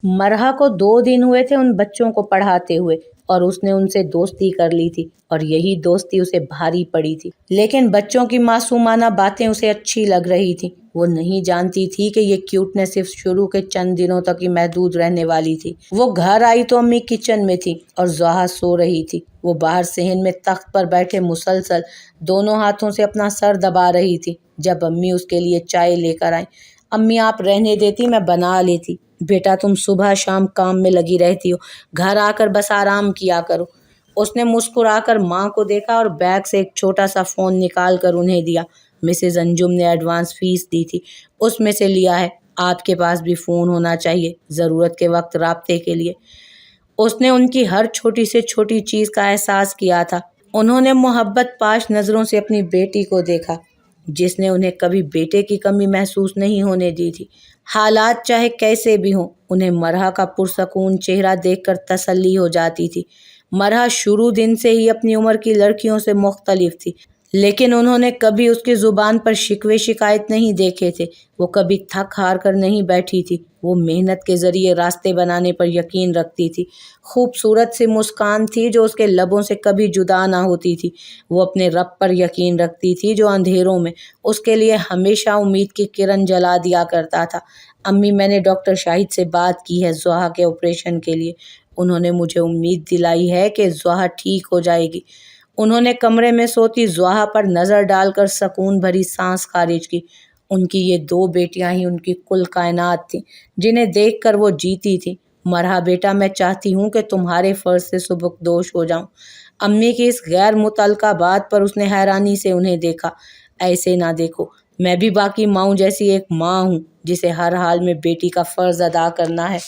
मरहा को 2 दिन हुए थे उन बच्चों को पढ़ाते हुए और उसने उनसे दोस्ती कर ली थी और यही दोस्ती उसे भारी पड़ी थी। लेकिन बच्चों की मासूमाना बातें उसे अच्छी लग रही थी। वो नहीं जानती थी कि ये क्यूटनेस सिर्फ शुरू के चंद दिनों तक ही महदूद रहने वाली थी। वो घर आई तो अम्मी किचन में थी और ज़ोहा सो रही थी। वो बाहर सहन में तख्त पर बैठे मुसलसल दोनों हाथों से अपना सर दबा रही थी जब अम्मी उसके लिए चाय लेकर आई। अम्मी आप रहने देती, मैं बना लेती। बेटा तुम सुबह शाम काम में लगी रहती हो, घर आकर बस आराम किया करो। उसने मुस्कुराकर माँ को देखा और बैग से एक छोटा सा फ़ोन निकाल कर उन्हें दिया। मिसेज अंजुम ने एडवांस फीस दी थी, उसमें से लिया है। आपके पास भी फ़ोन होना चाहिए ज़रूरत के वक्त राब्ते के लिए। उसने उनकी हर छोटी से छोटी चीज़ का एहसास किया था। उन्होंने मोहब्बत पाश नज़रों से अपनी बेटी को देखा जिसने उन्हें कभी बेटे की कमी महसूस नहीं होने दी थी। हालात चाहे कैसे भी हों, उन्हें मरहा का पुरसकून चेहरा देखकर तसल्ली हो जाती थी। मरहा शुरू दिन से ही अपनी उम्र की लड़कियों से मुख्तलिफ थी, लेकिन उन्होंने कभी उसकी ज़ुबान पर शिकवे शिकायत नहीं देखे थे। वो कभी थक हार कर नहीं बैठी थी। वो मेहनत के ज़रिए रास्ते बनाने पर यकीन रखती थी। खूबसूरत सी मुस्कान थी जो उसके लबों से कभी जुदा ना होती थी। वो अपने रब पर यकीन रखती थी जो अंधेरों में उसके लिए हमेशा उम्मीद की किरण जला दिया करता था। अम्मी मैंने डॉक्टर शाहिद से बात की है ज़ोहा के ऑपरेशन के लिए। उन्होंने मुझे उम्मीद दिलाई है कि ज़ोहा ठीक हो जाएगी। उन्होंने कमरे में सोती ज़ोहा पर नज़र डालकर सुकून भरी सांस खारिज की। उनकी ये 2 बेटियां ही उनकी कुल कायनात थीं, जिन्हें देखकर वो जीती थी। मरहा बेटा मैं चाहती हूँ कि तुम्हारे फ़र्ज से सुबकदोश हो जाऊँ। अम्मी की इस गैर मुतल्लका बात पर उसने हैरानी से उन्हें देखा। ऐसे ना देखो, मैं भी बाकी माँओं जैसी एक माँ हूँ जिसे हर हाल में बेटी का फ़र्ज़ अदा करना है।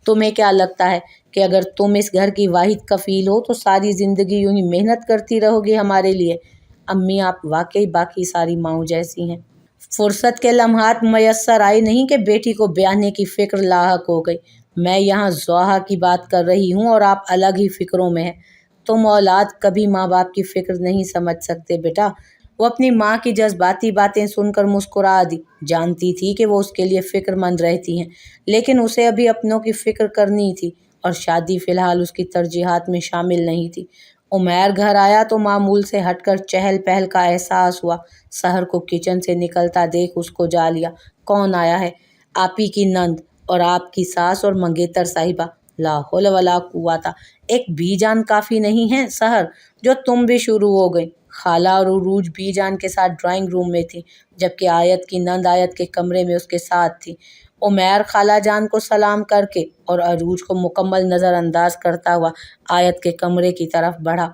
तुम्हें क्या लगता है कि अगर तुम इस घर की वाहिद कफ़ील हो तो सारी ज़िंदगी यूं ही मेहनत करती रहोगी हमारे लिए? अम्मी आप वाकई बाकी सारी माँओं जैसी हैं। फुर्सत के लम्हात मयस्सर आई नहीं कि बेटी को ब्याहने की फ़िक्र लाहक हो गई। मैं यहाँ ज़ोहा की बात कर रही हूँ और आप अलग ही फ़िक्रों में हैं। तुम औलाद कभी माँ बाप की फ़िक्र नहीं समझ सकते बेटा। वो अपनी माँ की जज्बाती बातें सुनकर मुस्कुरा दी। जानती थी कि वो उसके लिए फ़िक्रमंद रहती हैं, लेकिन उसे अभी अपनों की फ़िक्र करनी थी और शादी फ़िलहाल उसकी तरजीहात में शामिल नहीं थी। उमैर घर आया तो मामूल से हटकर चहल पहल का एहसास हुआ। सहर को किचन से निकलता देख उसको जा लिया। कौन आया है? आप ही की नंद और आपकी सास और मंगेतर साहिबा। ला हौल वला कुव्वता। एक बीजान काफ़ी नहीं है सहर, जो तुम भी शुरू हो गई। खाला और उरूज बीजान के साथ ड्राइंग रूम में थी, जबकि आयत की नंद आयत के कमरे में उसके साथ थी। उमैर खाला जान को सलाम करके और अरूज को मुकम्मल नज़रअंदाज करता हुआ आयत के कमरे की तरफ बढ़ा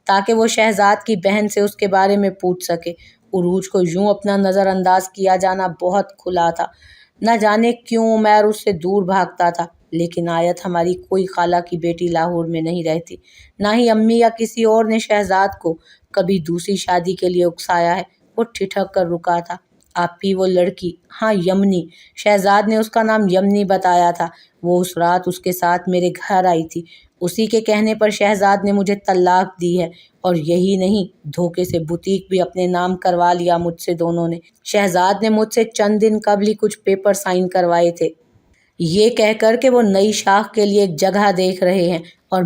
ताकि वो शहजाद की बहन से उसके बारे में पूछ सके। उरूज को यूं अपना नज़रअंदाज किया जाना बहुत खुला था। न जाने क्यों उमैर उससे दूर भागता था। लेकिन आयत हमारी कोई खाला की बेटी लाहौर में नहीं रहती। ना ही अम्मी या किसी और ने शहजाद को कभी दूसरी शादी के लिए उकसाया है। वो ठिठक कर रुका था। आप ही वो लड़की? हाँ यमनी। शहजाद ने उसका नाम यमनी बताया था। वो उस रात उसके साथ मेरे घर आई थी। उसी के कहने पर शहजाद ने मुझे तलाक दी है। और यही नहीं, धोखे से बुटीक भी अपने नाम करवा लिया मुझसे दोनों ने। शहजाद ने मुझसे चंद दिन कबल ही कुछ पेपर साइन करवाए थे, ये कहकर कि वो नई शाख के लिए एक जगह देख रहे हैं, और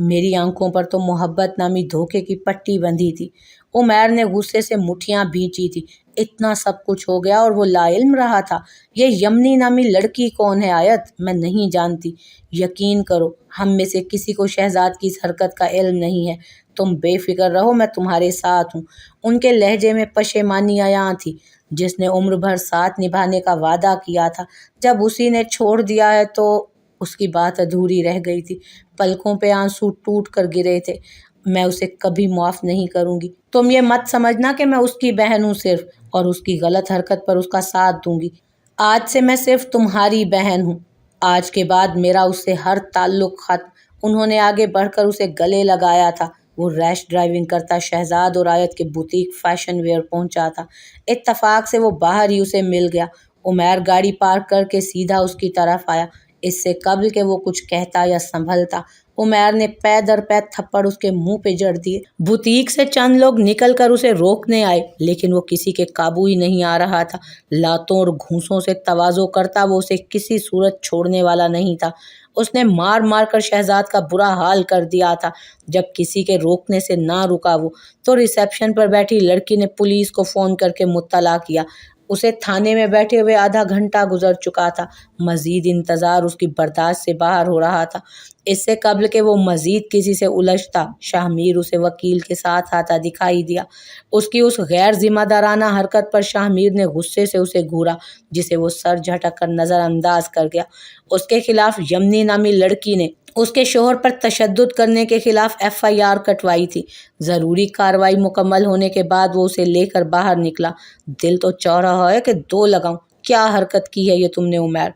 मेरी आंखों पर तो मोहब्बत नामी धोखे की पट्टी बंधी थी। उमैर ने गुस्से से मुठियां भींची थी। इतना सब कुछ हो गया और वो लाइल्म रहा था। ये यमनी नामी लड़की कौन है आयत? मैं नहीं जानती। यकीन करो, हम में से किसी को शहजाद की इस हरकत का इल्म नहीं है। तुम बेफिक्र रहो, मैं तुम्हारे साथ हूँ। उनके लहजे में पशेमानी आया थी। जिसने उम्र भर साथ निभाने का वादा किया था, जब उसी ने छोड़ दिया है तो उसकी बात अधूरी रह गई थी। पलकों पे आंसू टूट कर गिरे थे। मैं उसे कभी माफ़ नहीं करूँगी। तुम ये मत समझना कि मैं उसकी बहन हूँ सिर्फ, और उसकी गलत हरकत पर उसका साथ दूंगी। आज से मैं सिर्फ तुम्हारी बहन हूँ। आज के बाद मेरा उससे हर ताल्लुक खत्म। उन्होंने आगे बढ़कर उसे गले लगाया था। वो रैश ड्राइविंग करता शहजाद और आयत के बुटीक फैशन वेयर पहुंचा था। इत्तफाक से वो बाहर ही उसे मिल गया। उमैर गाड़ी पार्क करके सीधा उसकी तरफ आया। इससे कबल के वो कुछ कहता या संभलता, उमैर ने पै दर पै थप्पड़ उसके मुंह पे जड़ दिए। बुटीक से चंद लोग निकल कर उसे रोकने आए, लेकिन वो किसी के काबू ही नहीं आ रहा था। लातों और घूंसों से तवाज़ो करता वो उसे किसी सूरत छोड़ने वाला नहीं था। उसने मार मार कर शहजाद का बुरा हाल कर दिया था। जब किसी के रोकने से ना रुका वो, तो रिसेप्शन पर बैठी लड़की ने पुलिस को फ़ोन करके मुत्तला किया। उसे थाने में बैठे हुए आधा घंटा गुजर चुका था। मजीद इंतज़ार उसकी बर्दाश्त से बाहर हो रहा था। इससे कबल के वो मजीद किसी से उलझता, शाहमीर उसे वकील के साथ आता दिखाई दिया। उसकी उस गैर जिम्मेदाराना हरकत पर शाहमीर ने गुस्से से उसे घूरा, जिसे वो सर झटक कर नज़रअंदाज कर गया। उसके खिलाफ यमनी नामी लड़की ने उसके शोहर पर तशद्दुद करने के खिलाफ FIR कटवाई थी। ज़रूरी कार्रवाई मुकम्मल होने के बाद वो उसे लेकर बाहर निकला। दिल तो चाह रहा है कि दो लगाऊं, क्या हरकत की है ये तुमने उमैर।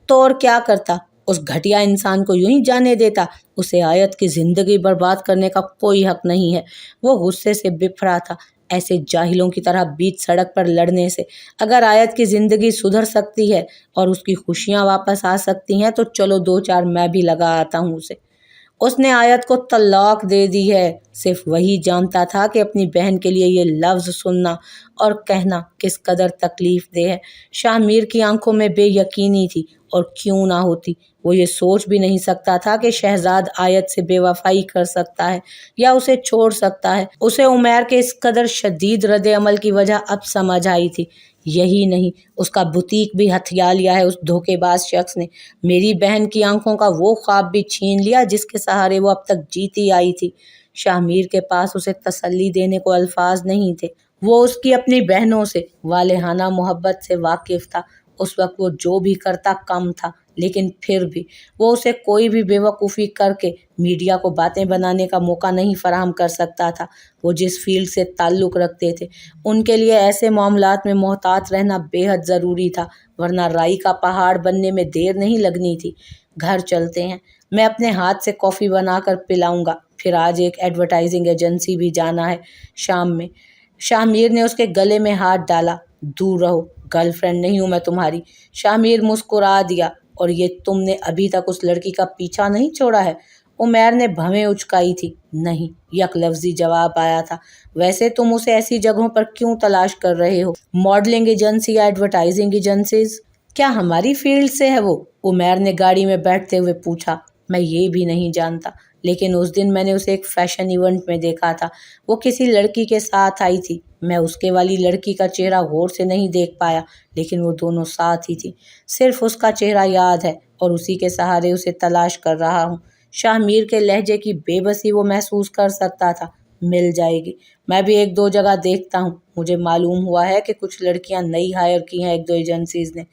तो और क्या करता, उस घटिया इंसान को यूं ही जाने देता। उसे आयत की जिंदगी बर्बाद करने का कोई हक नहीं है। वो गुस्से से बिफरा था। ऐसे जाहिलों की तरह बीच सड़क पर लड़ने से अगर आयत की जिंदगी सुधर सकती है और उसकी खुशियां वापस आ सकती हैं, तो चलो 2-4 मैं भी लगा आता हूँ उसे। उसने आयत को तलाक दे दी है। सिर्फ वही जानता था कि अपनी बहन के लिए ये लफ्ज़ सुनना और कहना किस कदर तकलीफ दे है। शाहमीर की आंखों में बेयकीनी थी, और क्यों ना होती। वो ये सोच भी नहीं सकता था कि शहजाद आयत से बेवफाई कर सकता है या उसे छोड़ सकता है। उसे उमैर के इस कदर शदीद रद्द अमल की वजह अब समझ आई थी। यही नहीं, उसका बुतीक भी हथिया लिया है उस धोखेबाज शख्स ने। मेरी बहन की आंखों का वो ख्वाब भी छीन लिया जिसके सहारे वो अब तक जीती आई थी। शाहमीर के पास उसे तसल्ली देने को अल्फाज नहीं थे। वो उसकी अपनी बहनों से वालेहाना मोहब्बत से वाकिफ था। उस वक्त वो जो भी करता कम था, लेकिन फिर भी वो उसे कोई भी बेवकूफ़ी करके मीडिया को बातें बनाने का मौका नहीं फराहम कर सकता था। वो जिस फील्ड से ताल्लुक़ रखते थे, उनके लिए ऐसे मामलात में मोहतात रहना बेहद ज़रूरी था, वरना राई का पहाड़ बनने में देर नहीं लगनी थी। घर चलते हैं, मैं अपने हाथ से कॉफ़ी बना कर पिलाऊंगा। फिर आज एक एडवर्टाइजिंग एजेंसी भी जाना है शाम में। शाहमीर ने उसके गले में हाथ डाला। दूर रहो, गर्लफ्रेंड नहीं हूँ मैं तुम्हारी। शाहमीर मुस्कुरा दिया। और ये तुमने अभी तक उस लड़की का पीछा नहीं छोड़ा है? उमैर ने भवें उचकाई थी। नहीं, यक लफ्जी जवाब आया था। वैसे तुम उसे ऐसी जगहों पर क्यों तलाश कर रहे हो? मॉडलिंग एजेंसी या एडवर्टाइजिंग एजेंसीज? क्या हमारी फील्ड से है वो? उमैर ने गाड़ी में बैठते हुए पूछा। मैं ये भी नहीं जानता, लेकिन उस दिन मैंने उसे एक फैशन इवेंट में देखा था। वो किसी लड़की के साथ आई थी। मैं उसके वाली लड़की का चेहरा गौर से नहीं देख पाया, लेकिन वो दोनों साथ ही थी। सिर्फ उसका चेहरा याद है और उसी के सहारे उसे तलाश कर रहा हूँ। शाहमीर के लहजे की बेबसी वो महसूस कर सकता था। मिल जाएगी, मैं भी 1-2 जगह देखता हूँ। मुझे मालूम हुआ है कि कुछ लड़कियां नई हायर की हैं 1-2 एजेंसीज ने।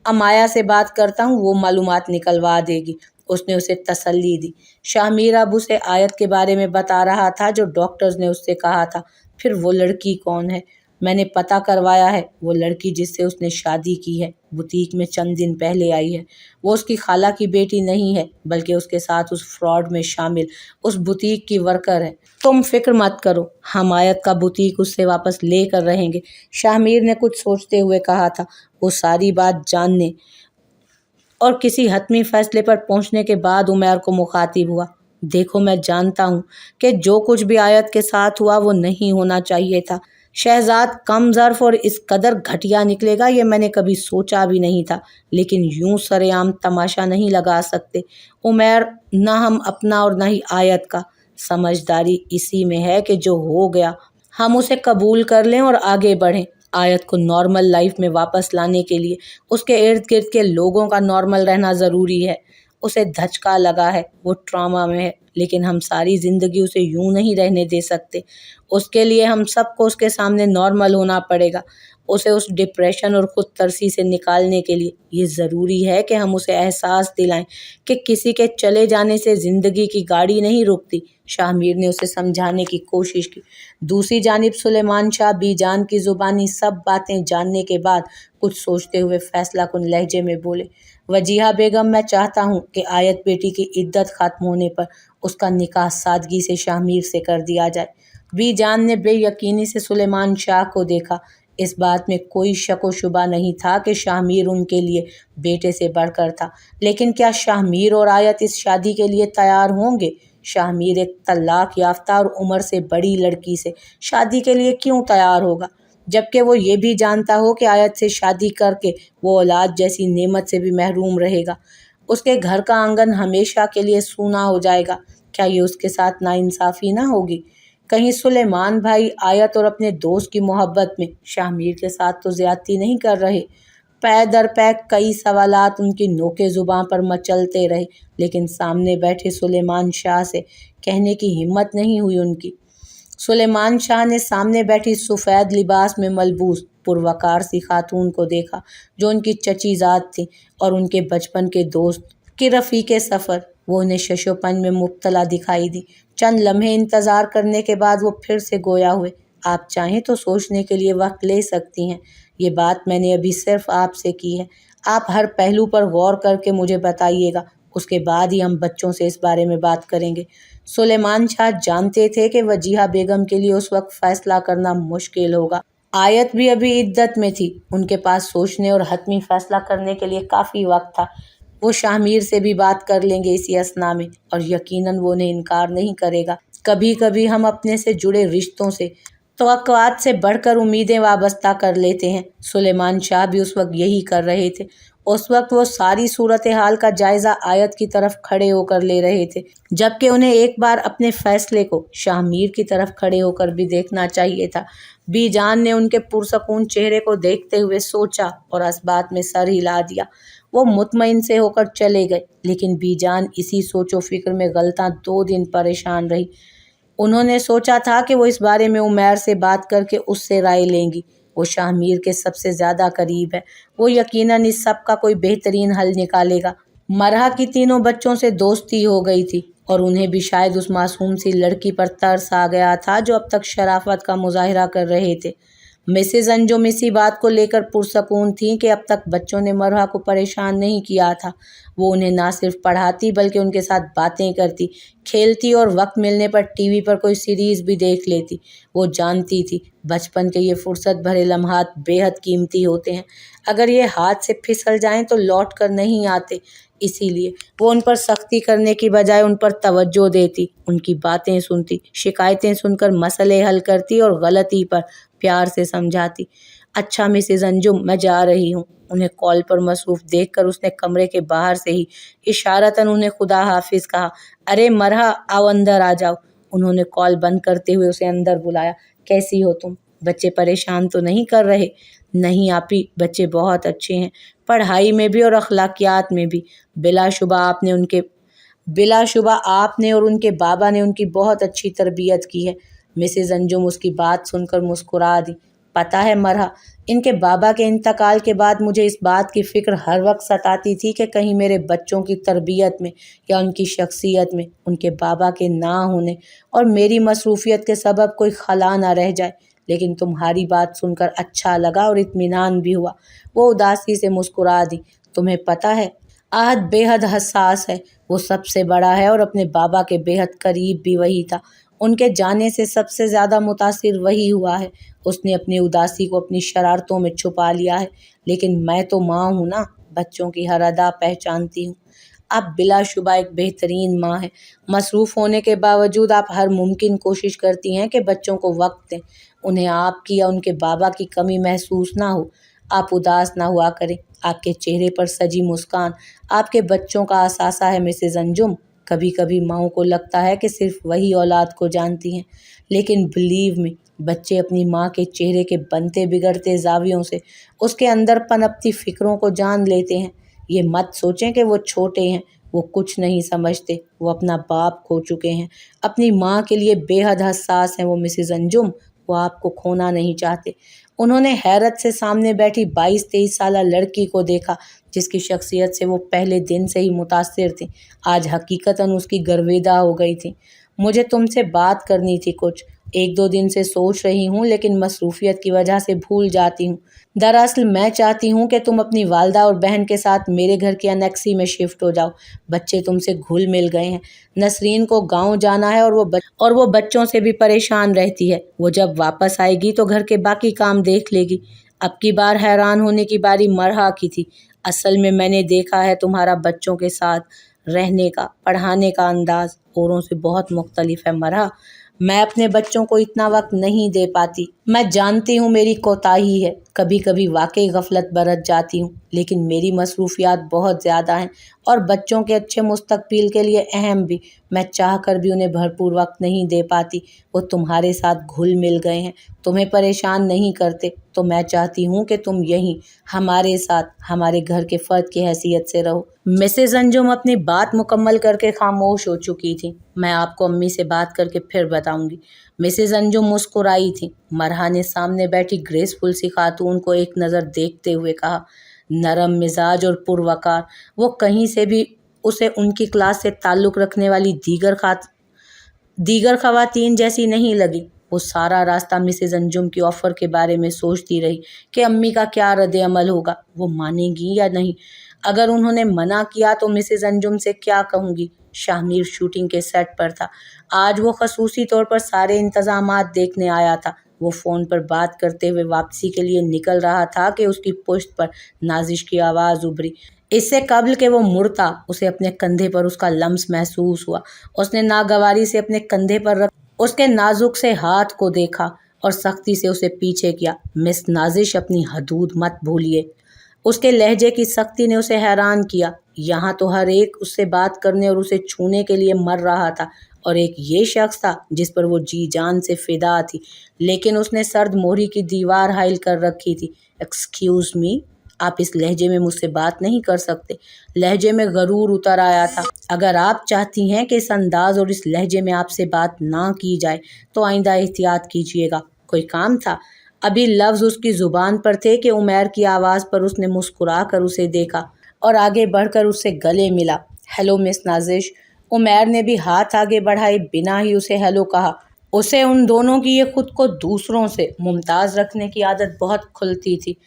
अमाया से बात करता हूँ, वो मालूमात निकलवा देगी। उसने उसे तसल्ली दी। शाहमीर अब उसे आयत के बारे में बता रहा था जो डॉक्टर्स ने उससे कहा था। फिर वो लड़की कौन है? मैंने पता करवाया है। वो लड़की जिससे उसने शादी की है, बुटीक में चंद दिन पहले आई है। वो उसकी खाला की बेटी नहीं है, बल्कि उसके साथ उस फ्रॉड में शामिल उस बुटीक की वर्कर है। तुम फिक्र मत करो, हम आयत का बुटीक उससे वापस लेकर रहेंगे। शाहमीर ने कुछ सोचते हुए कहा था। वो सारी बात जानने और किसी हतमी फैसले पर पहुंचने के बाद उमैर को मुखातिब हुआ। देखो, मैं जानता हूँ कि जो कुछ भी आयत के साथ हुआ वो नहीं होना चाहिए था। शहजाद कम ज़र्फ और इस कदर घटिया निकलेगा ये मैंने कभी सोचा भी नहीं था, लेकिन यूं सरेआम तमाशा नहीं लगा सकते उमैर, ना हम अपना और ना ही आयत का। समझदारी इसी में है कि जो हो गया हम उसे कबूल कर लें और आगे बढ़ें। आयत को नॉर्मल लाइफ में वापस लाने के लिए उसके इर्द गिर्द के लोगों का नॉर्मल रहना ज़रूरी है। उसे धचका लगा है, वो ट्रॉमा में है, लेकिन हम सारी ज़िंदगी उसे यूं नहीं रहने दे सकते। उसके लिए हम सबको उसके सामने नॉर्मल होना पड़ेगा। उसे उस डिप्रेशन और खुद तरसी से निकालने के लिए ये ज़रूरी है कि हम उसे एहसास दिलाएं कि किसी के चले जाने से ज़िंदगी की गाड़ी नहीं रुकती। शाहमीर ने उसे समझाने की कोशिश की। दूसरी जानिब सुलेमान शाह बीजान की ज़ुबानी सब बातें जानने के बाद कुछ सोचते हुए फैसला कुन लहजे में बोले। वजीहा बेगम, मैं चाहता हूँ कि आयत बेटी की इद्दत ख़त्म होने पर उसका निकाह सादगी से शाहमीर से कर दिया जाए। बीजान ने बेयकीनी से सुलेमान शाह को देखा। اس بات میں کوئی شک و شبہ نہیں تھا کہ شاہ میر ان کے لیے بیٹے سے بڑھ کر تھا، لیکن کیا شاہ میر اور آیت اس شادی کے لیے تیار ہوں گے؟ شاہ میر ایک طلاق یافتہ اور عمر سے بڑی لڑکی سے شادی کے لیے کیوں تیار ہوگا، جبکہ وہ یہ بھی جانتا ہو کہ آیت سے شادی کر کے وہ اولاد جیسی نعمت سے بھی محروم رہے گا، اس کے گھر کا آنگن ہمیشہ کے لیے سونا ہو جائے گا؟ کیا یہ اس کے ساتھ ناانصافی نہ ہوگی؟ کہیں سلیمان بھائی آیت اور اپنے دوست کی محبت میں شاہ میر کے ساتھ تو زیادتی نہیں کر رہے؟ پے در پے کئی سوالات ان کی نوکے زباں پر مچلتے رہے، لیکن سامنے بیٹھے سلیمان شاہ سے کہنے کی ہمت نہیں ہوئی ان کی۔ سلیمان شاہ نے سامنے بیٹھی سفید لباس میں ملبوس پروقار سی خاتون کو دیکھا جو ان کی چچی ذات تھی اور ان کے بچپن کے دوست کی رفیق سفر۔ وہ انہیں شش و پنج میں مبتلا دکھائی دی۔ چند لمحے انتظار کرنے کے بعد وہ پھر سے گویا ہوئے، آپ چاہیں تو سوچنے کے لیے وقت لے سکتی ہیں، یہ بات میں نے ابھی صرف آپ سے کی ہے، آپ ہر پہلو پر غور کر کے مجھے بتائیے گا، اس کے بعد ہی ہم بچوں سے اس بارے میں بات کریں گے۔ سلیمان شاہ جانتے تھے کہ وجیہہ بیگم کے لیے اس وقت فیصلہ کرنا مشکل ہوگا۔ آیت بھی ابھی عدت میں تھی، ان کے پاس سوچنے اور حتمی فیصلہ کرنے کے لیے کافی وقت تھا۔ وہ شاہ میر سے بھی بات کر لیں گے اسی اثنا میں، اور یقیناً وہ انہیں انکار نہیں کرے گا۔ کبھی کبھی ہم اپنے سے جڑے رشتوں سے توقعات سے بڑھ کر امیدیں وابستہ کر لیتے ہیں۔ سلیمان شاہ بھی اس وقت یہی کر رہے تھے۔ اس وقت وہ ساری صورتحال کا جائزہ آیت کی طرف کھڑے ہو کر لے رہے تھے، جبکہ انہیں ایک بار اپنے فیصلے کو شاہ میر کی طرف کھڑے ہو کر بھی دیکھنا چاہیے تھا۔ بی جان نے ان کے پرسکون چہرے کو دیکھتے ہوئے سوچا اور اس بات میں سر ہلا دیا۔ وہ مطمئن سے ہو کر چلے گئے، لیکن بی جان اسی سوچ و فکر میں غلطاں 2 دن پریشان رہی۔ انہوں نے سوچا تھا کہ وہ اس بارے میں عمیر سے بات کر کے اس سے رائے لیں گی، وہ شاہ میر کے سب سے زیادہ قریب ہے، وہ یقیناً اس سب کا کوئی بہترین حل نکالے گا۔ مرحا کی تینوں بچوں سے دوستی ہو گئی تھی اور انہیں بھی شاید اس معصوم سی لڑکی پر ترس آ گیا تھا جو اب تک شرافت کا مظاہرہ کر رہے تھے۔ مسز انجم اسی بات کو لے کر پرسکون تھیں کہ اب تک بچوں نے مرحا کو پریشان نہیں کیا تھا۔ وہ انہیں نہ صرف پڑھاتی بلکہ ان کے ساتھ باتیں کرتی، کھیلتی اور وقت ملنے پر ٹی وی پر کوئی سیریز بھی دیکھ لیتی۔ وہ جانتی تھی بچپن کے یہ فرصت بھرے لمحات بے حد قیمتی ہوتے ہیں، اگر یہ ہاتھ سے پھسل جائیں تو لوٹ کر نہیں آتے، اسی لیے وہ ان پر سختی کرنے کی بجائے ان پر توجہ دیتی، ان کی باتیں سنتی، شکایتیں سن کر مسئلے حل کرتی اور غلطی پر پیار سے سمجھاتی۔ اچھا مسز انجم، میں جا رہی ہوں۔ انہیں کال پر مصروف دیکھ کر اس نے کمرے کے باہر سے ہی اشارتاً انہیں خدا حافظ کہا۔ ارے مرحا، آؤ اندر آ جاؤ۔ انہوں نے کال بند کرتے ہوئے اسے اندر بلایا۔ کیسی ہو تم؟ بچے پریشان تو نہیں کر رہے؟ نہیں آپی، بچے بہت اچھے ہیں، پڑھائی میں بھی اور اخلاقیات میں بھی۔ بلا شبہ آپ نے اور ان کے بابا نے ان کی بہت اچھی تربیت کی ہے۔ مسز انجم اس کی بات سن کر مسکرا دی۔ پتہ ہے مرحا، ان کے بابا کے انتقال کے بعد مجھے اس بات کی فکر ہر وقت ستاتی تھی کہ کہیں میرے بچوں کی تربیت میں یا ان کی شخصیت میں ان کے بابا کے نہ ہونے اور میری مصروفیت کے سبب کوئی خلا نہ رہ جائے، لیکن تمہاری بات سن کر اچھا لگا اور اطمینان بھی ہوا۔ وہ اداسی سے مسکرا دی۔ تمہیں پتہ ہے عہد بے حد حساس ہے، وہ سب سے بڑا ہے اور اپنے بابا کے بے حد قریب بھی وہی تھا۔ ان کے جانے سے سب سے زیادہ متاثر وہی ہوا ہے۔ اس نے اپنی اداسی کو اپنی شرارتوں میں چھپا لیا ہے، لیکن میں تو ماں ہوں نا، بچوں کی ہر ادا پہچانتی ہوں۔ آپ بلا شبہ ایک بہترین ماں ہیں، مصروف ہونے کے باوجود آپ ہر ممکن کوشش کرتی ہیں کہ بچوں کو وقت دیں، انہیں آپ کی یا ان کے بابا کی کمی محسوس نہ ہو۔ آپ اداس نہ ہوا کریں، آپ کے چہرے پر سجی مسکان آپ کے بچوں کا اثاثہ ہے مسز انجم۔ کبھی کبھی ماؤں کو لگتا ہے کہ صرف وہی اولاد کو جانتی ہیں، لیکن بلیو می، بچے اپنی ماں کے چہرے کے بنتے بگڑتے زاویوں سے اس کے اندر پنپتی فکروں کو جان لیتے ہیں۔ یہ مت سوچیں کہ وہ چھوٹے ہیں، وہ کچھ نہیں سمجھتے، وہ اپنا باپ کھو چکے ہیں، اپنی ماں کے لیے بے حد حساس ہیں وہ مسز انجم، وہ آپ کو کھونا نہیں چاہتے۔ انہوں نے حیرت سے سامنے بیٹھی 22-23 سالہ لڑکی کو دیکھا جس کی شخصیت سے وہ پہلے دن سے ہی متاثر تھیں، آج حقیقتاً اس کی گرویدہ ہو گئی تھیں۔ مجھے تم سے بات کرنی تھی کچھ، एक दो दिन से सोच रही हूँ लेकिन मसरूफियत की वजह से भूल जाती हूँ। दरअसल मैं चाहती हूँ कि तुम अपनी वालदा और बहन के साथ मेरे घर की अनेक्सी में शिफ्ट हो जाओ। बच्चे तुमसे घुल मिल गए हैं। नसरीन को गांव जाना है और वो बच्चों से भी परेशान रहती है। वो जब वापस आएगी तो घर के बाकी काम देख लेगी। अब की बार हैरान होने की बारी मरहा की थी। असल में मैंने देखा है तुम्हारा बच्चों के साथ रहने का, पढ़ाने का अंदाज औरों से बहुत मुख्तलिफ है मरहा। मैं अपने बच्चों को इतना वक्त नहीं दे पाती। मैं जानती हूँ मेरी कोताही है, कभी कभी वाकई गफलत बरत जाती हूँ, लेकिन मेरी मसरूफियात बहुत ज़्यादा हैं और बच्चों के अच्छे मुस्तकबिल के लिए अहम भी। मैं चाह कर भी उन्हें भरपूर वक्त नहीं दे पाती। वो तुम्हारे साथ घुल मिल गए हैं, तुम्हें परेशान नहीं करते, तो मैं चाहती हूँ कि तुम यहीं हमारे साथ हमारे घर के फर्द की हैसियत से रहो। मिसेज अंजुम अपनी बात मुकम्मल करके खामोश हो चुकी थी। मैं आपको अम्मी से बात करके फिर बताऊंगी। मिसेज अंजुम मुस्कुराई थी। मरहा ने सामने बैठी ग्रेसफुल सी खातून को एक नज़र देखते हुए कहा। नरम मिजाज और पुरवकार, वो कहीं से भी उसे उनकी क्लास से ताल्लुक़ रखने वाली दीगर खवातीन जैसी नहीं लगी। वो सारा रास्ता मिसेज अंजुम की ऑफ़र के बारे में सोचती रही कि अम्मी का क्या रद्द अमल होगा, वो मानेगी या नहीं। अगर उन्होंने मना किया तो मिसेज अंजुम से क्या कहूँगी। शाहमीर शूटिंग के सेट पर था। आज वो खसूसी तौर पर सारे इंतज़ामात देखने आया था। वो फ़ोन पर बात करते हुए वापसी के लिए निकल रहा था कि उसकी पुश्त पर नाजिश की आवाज़ उभरी। इससे कबल के वो मुड़ता, उसे अपने कंधे पर उसका लम्स महसूस हुआ। उसने नागवारी से अपने कंधे पर रख उसके नाजुक से हाथ को देखा और सख्ती से उसे पीछे किया। मिस नाजिश, अपनी हदूद मत भूलिए। उसके लहजे की सख्ती ने उसे हैरान किया। यहाँ तो हर एक उससे बात करने और उसे छूने के लिए मर रहा था, और एक ये शख्स था जिस पर वो जी जान से फिदा थी, लेकिन उसने सर्द मोहरी की दीवार हाइल कर रखी थी। एक्सक्यूज़ मी, आप इस लहजे में मुझसे बात नहीं कर सकते। लहजे में गरूर उतर आया था। अगर आप चाहती हैं कि इस अंदाज और इस लहजे में आपसे बात ना की जाए तो आइंदा एहतियात कीजिएगा। कोई काम था? अभी लफ्ज़ उसकी ज़ुबान पर थे कि उमैर की आवाज़ पर उसने मुस्कुरा कर उसे देखा और आगे बढ़कर उससे गले मिला। Hello miss Nazish. उमैर ने भी हाथ आगे बढ़ाए बिना ही उसे हेलो कहा। उसे उन दोनों की ये खुद को दूसरों से मुमताज़ रखने की आदत बहुत खुलती थी।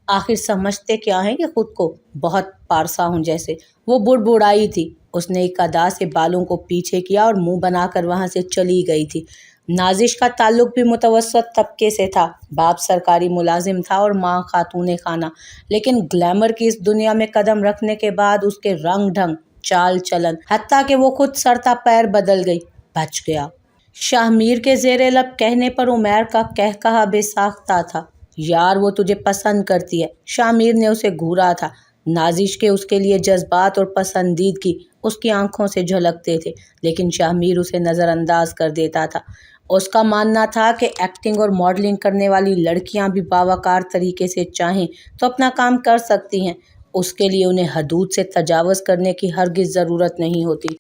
आखिर समझते क्या हैं कि खुद को बहुत पारसा हूँ जैसे। वो बुड़बुड़ाई थी। उसने एक अदा से बालों को पीछे किया और मुंह बनाकर वहाँ से चली गई थी। नाजिश का ताल्लुक भी मुतवस्सत तबके से था। बाप सरकारी मुलाजिम था और माँ खातूने खाना, लेकिन ग्लैमर की इस दुनिया में कदम रखने के बाद उसके रंग ढंग, चाल चलन, हत्ता कि वो खुद सरता पैर बदल गई। बच गया। शाहमीर के ज़ेरे लब कहने पर उमैर का कहकहा बेसाख्ता था। यार, वो तुझे पसंद करती है। शाहमीर ने उसे घूरा था। नाजिश के उसके लिए जज्बात और पसंदीदगी उसकी आंखों से झलकते थे, लेकिन शाहमीर उसे नज़रअंदाज कर देता था। उसका मानना था कि एक्टिंग और मॉडलिंग करने वाली लड़कियां भी बावकार तरीके से चाहें तो अपना काम कर सकती हैं। उसके लिए उन्हें हदूद से तजावज़ करने की हरगिज़ ज़रूरत नहीं होती।